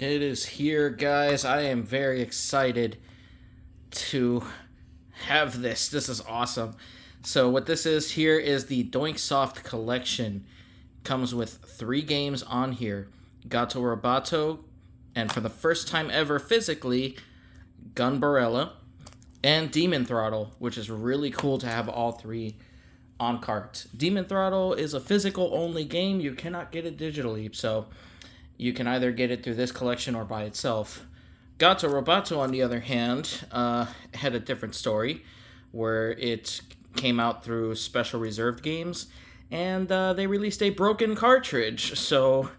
It is here, guys. I am very excited to have this. This is awesome. So what this is here is the Doinksoft collection. Comes with 3 games on here. Gato, Roboto, and for the first time ever physically, Gunbrella, and Throttle, which is really cool to have all 3 on cart. Throttle is a physical only game. You cannot get it digitally, so you can either get it through this collection or by itself. Gato Roboto, on the other hand, had a different story, where it came out through special reserved games, and they released a broken cartridge. So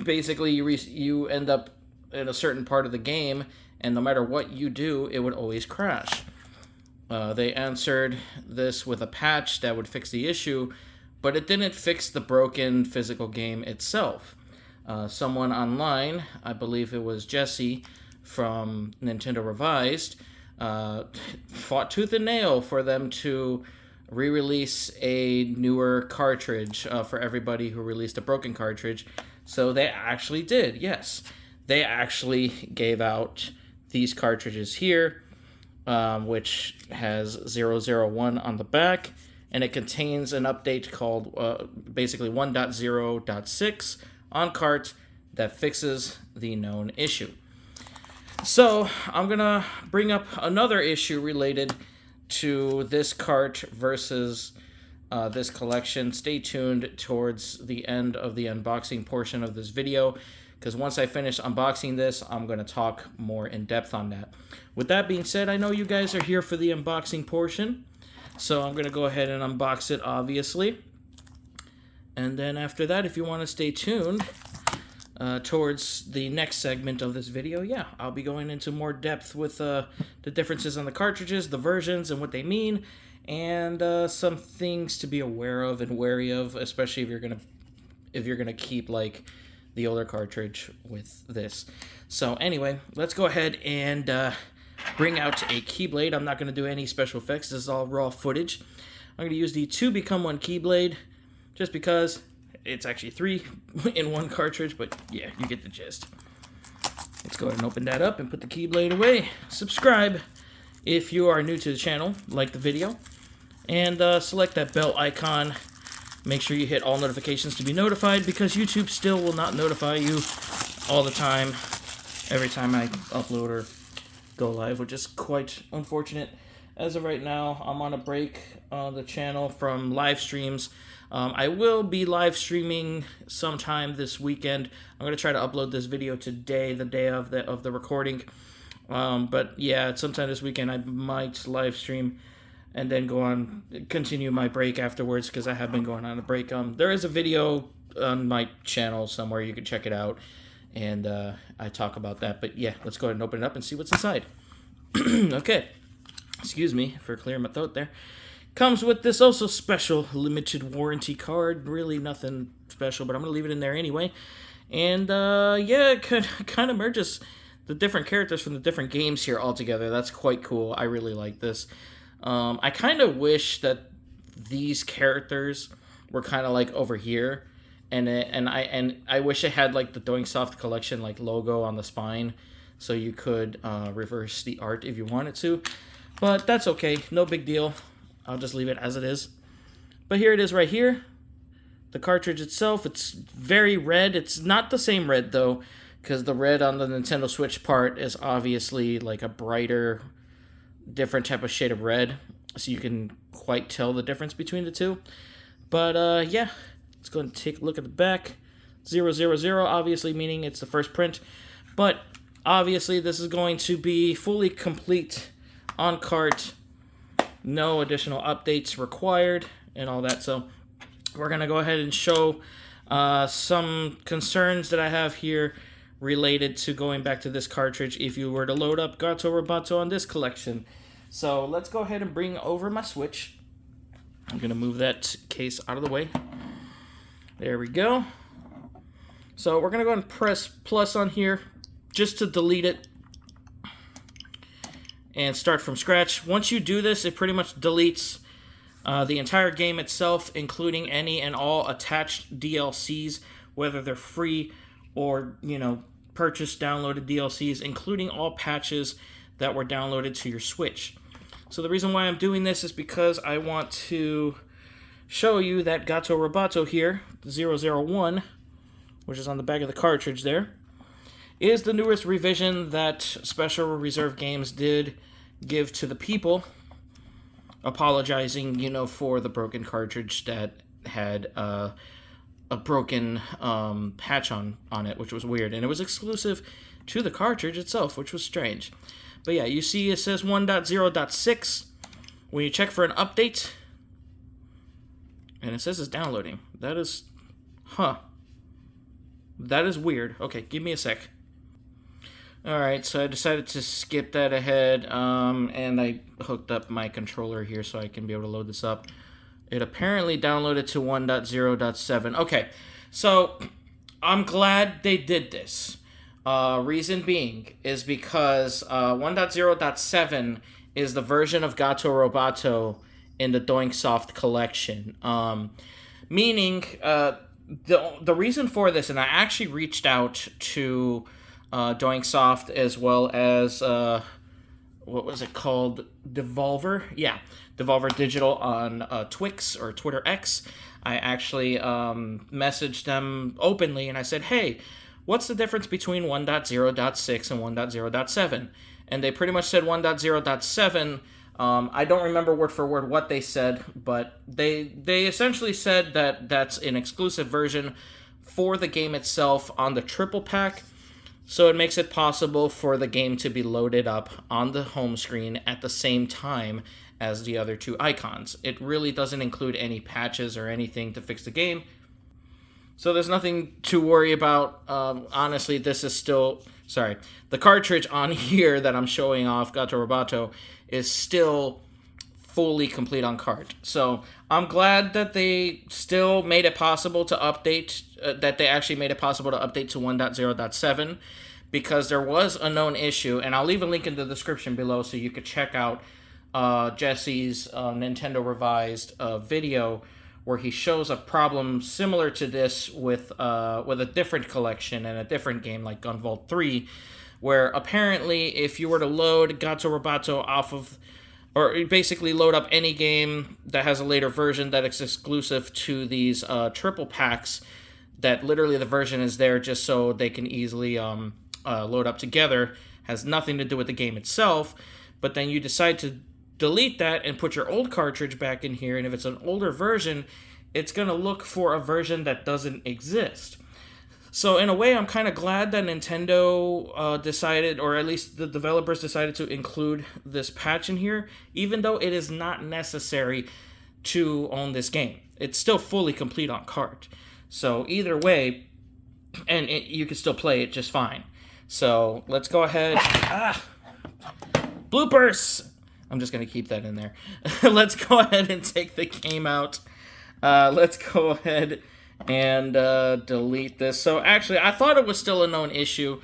basically, you end up in a certain part of the game, and no matter what you do, it would always crash. They answered this with a patch that would fix the issue, but it didn't fix the broken physical game itself. Someone online, I believe it was Jesse from Nintendo Revised, fought tooth and nail for them to re-release a newer cartridge for everybody who released a broken cartridge. So they actually did, yes. They actually gave out these cartridges here, which has 001 on the back, and it contains an update called basically 1.0.6 on cart that fixes the known issue. So I'm gonna bring up another issue related to this cart versus this collection. Stay tuned towards the end of the unboxing portion of this video, because once I finish unboxing this, I'm going to talk more in depth on that. With that being said, I know you guys are here for the unboxing portion, so I'm going to go ahead and unbox it, obviously. And then after that, if you want to stay tuned towards the next segment of this video, yeah, I'll be going into more depth with the differences on the cartridges, the versions, and what they mean, and some things to be aware of and wary of, especially if you're gonna keep like the older cartridge with this. So anyway, let's go ahead and bring out a Keyblade. I'm not gonna do any special effects. This is all raw footage. I'm gonna use the 2 Become 1 Keyblade, just because it's actually 3 in 1 cartridge, but yeah, you get the gist. Let's go ahead and open that up and put the Keyblade away. Subscribe if you are new to the channel, like the video, and select that bell icon. Make sure you hit all notifications to be notified, because YouTube still will not notify you all the time, every time I upload or go live, which is quite unfortunate. As of right now, I'm on a break on the channel from live streams. I will be live streaming sometime this weekend. I'm going to try to upload this video today, the day of the recording. But yeah, sometime this weekend I might live stream and then continue my break afterwards, because I have been going on a break. There is a video on my channel somewhere, you can check it out, and I talk about that. But yeah, let's go ahead and open it up and see what's inside. Okay, excuse me for clearing my throat there. Comes with this also special limited warranty card. Really nothing special, but I'm going to leave it in there anyway. And yeah, it kind of merges the different characters from the different games here all together. That's quite cool. I really like this. I kind of wish that these characters were kind of like over here, and I wish it had like the Doinksoft collection like logo on the spine, so you could reverse the art if you wanted to. But that's okay, no big deal. I'll just leave it as it is. But here it is right here. The cartridge itself, it's very red. It's not the same red though, because the red on the Nintendo Switch part is obviously like a brighter, different type of shade of red, so you can quite tell the difference between the two. But yeah, let's go and take a look at the back. 000, obviously meaning it's the first print, but obviously this is going to be fully complete on cart, no additional updates required and all that. So we're gonna go ahead and show some concerns that I have here related to going back to this cartridge if you were to load up Gato Roboto on this collection. So let's go ahead and bring over my Switch. I'm going to move that case out of the way. There we go. So we're going to go and press plus on here just to delete it and start from scratch. Once you do this, it pretty much deletes the entire game itself, including any and all attached DLCs, whether they're free or, you know, purchased downloaded DLCs, including all patches that were downloaded to your Switch. So the reason why I'm doing this is because I want to show you that Gato Roboto here, 001, which is on the back of the cartridge there, is the newest revision that Special Reserve Games did give to the people, apologizing, you know, for the broken cartridge that had a broken patch on it, which was weird. And it was exclusive to the cartridge itself, which was strange. But yeah, you see it says 1.0.6. When you check for an update, and it says it's downloading. That is, that is weird. Okay, give me a sec. Alright, so I decided to skip that ahead, and I hooked up my controller here so I can be able to load this up. It apparently downloaded to 1.0.7. Okay, so I'm glad they did this. Reason being is because 1.0.7 is the version of Gato Roboto in the Doinksoft collection. Meaning, the reason for this, and I actually reached out to Doinksoft as well as, what was it called? Devolver? Yeah, Devolver Digital on Twix or Twitter X. I actually messaged them openly and I said, hey, what's the difference between 1.0.6 and 1.0.7? And they pretty much said 1.0.7. I don't remember word for word what they said, but they essentially said that that's an exclusive version for the game itself on the triple pack. So it makes it possible for the game to be loaded up on the home screen at the same time as the other two icons. It really doesn't include any patches or anything to fix the game. So there's nothing to worry about. Honestly, this is still... Sorry. The cartridge on here that I'm showing off, Gato Roboto, is still fully complete on cart. So I'm glad that they still made it possible to update, that they actually made it possible to update to 1.0.7, because there was a known issue, and I'll leave a link in the description below so you could check out Jesse's Nintendo Revised video, where he shows a problem similar to this with a different collection and a different game like Gunbrella 3, where apparently if you were to load Gato Roboto off of, or basically load up any game that has a later version that is exclusive to these triple packs, that literally the version is there just so they can easily load up together, has nothing to do with the game itself, but then you decide to delete that and put your old cartridge back in here, and if it's an older version, it's going to look for a version that doesn't exist. So in a way, I'm kind of glad that Nintendo decided, or at least the developers decided to include this patch in here, even though it is not necessary to own this game. It's still fully complete on cart. So either way, and you can still play it just fine. So let's go ahead. Bloopers! I'm just going to keep that in there. Let's go ahead and take the game out. Let's go ahead and delete this. So actually, I thought it was still a known issue.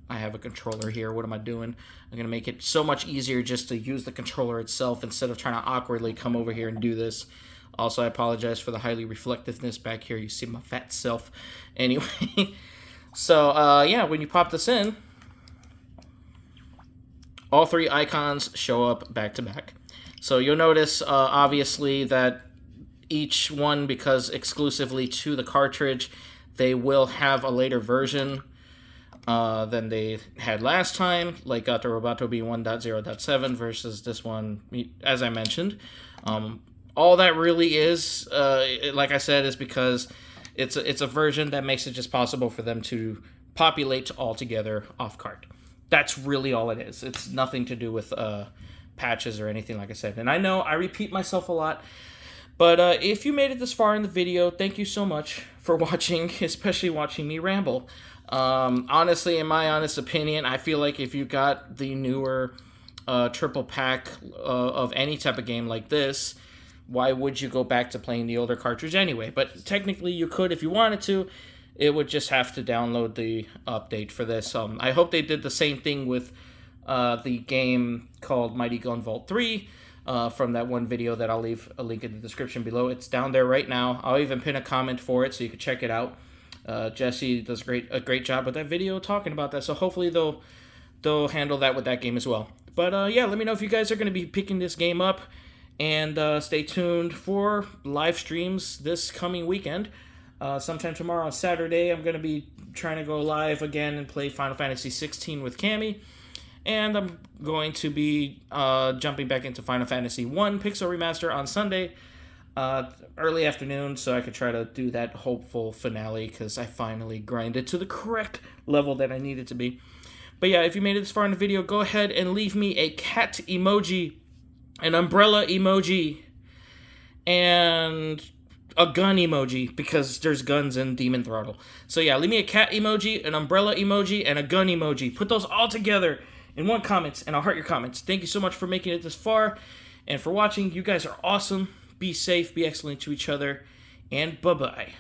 I have a controller here. What am I doing? I'm going to make it so much easier just to use the controller itself instead of trying to awkwardly come over here and do this. Also, I apologize for the highly reflectiveness back here. You see my fat self. Anyway, so yeah, when you pop this in, all three icons show up back to back. So you'll notice, obviously, that each one, because exclusively to the cartridge, they will have a later version than they had last time, like Gato Roboto being 1.0.7 versus this one, as I mentioned. All that really is, like I said, is because it's a version that makes it just possible for them to populate all together off cart. That's really all it is. It's nothing to do with patches or anything, like I said. And I know I repeat myself a lot, but if you made it this far in the video, thank you so much for watching, especially watching me ramble. Honestly, in my honest opinion, I feel like if you got the newer triple pack of any type of game like this, why would you go back to playing the older cartridge anyway? But technically you could if you wanted to. It would just have to download the update for this. I hope they did the same thing with the game called Mighty Gunvolt 3 from that one video that I'll leave a link in the description below. It's down there right now. I'll even pin a comment for it so you can check it out. Jesse does a great job with that video talking about that. So hopefully they'll handle that with that game as well. But yeah, let me know if you guys are going to be picking this game up, and stay tuned for live streams this coming weekend. Sometime tomorrow on Saturday, I'm going to be trying to go live again and play Final Fantasy 16 with Camy. And I'm going to be jumping back into Final Fantasy 1 Pixel Remaster on Sunday, early afternoon, so I could try to do that hopeful finale, because I finally grinded to the correct level that I needed to be. But yeah, if you made it this far in the video, go ahead and leave me a cat emoji, an umbrella emoji, and a gun emoji, because there's guns in Demon Throttle. So yeah, leave me a cat emoji, an umbrella emoji, and a gun emoji. Put those all together in one comment, and I'll heart your comments. Thank you so much for making it this far, and for watching. You guys are awesome. Be safe, be excellent to each other, and bye-bye.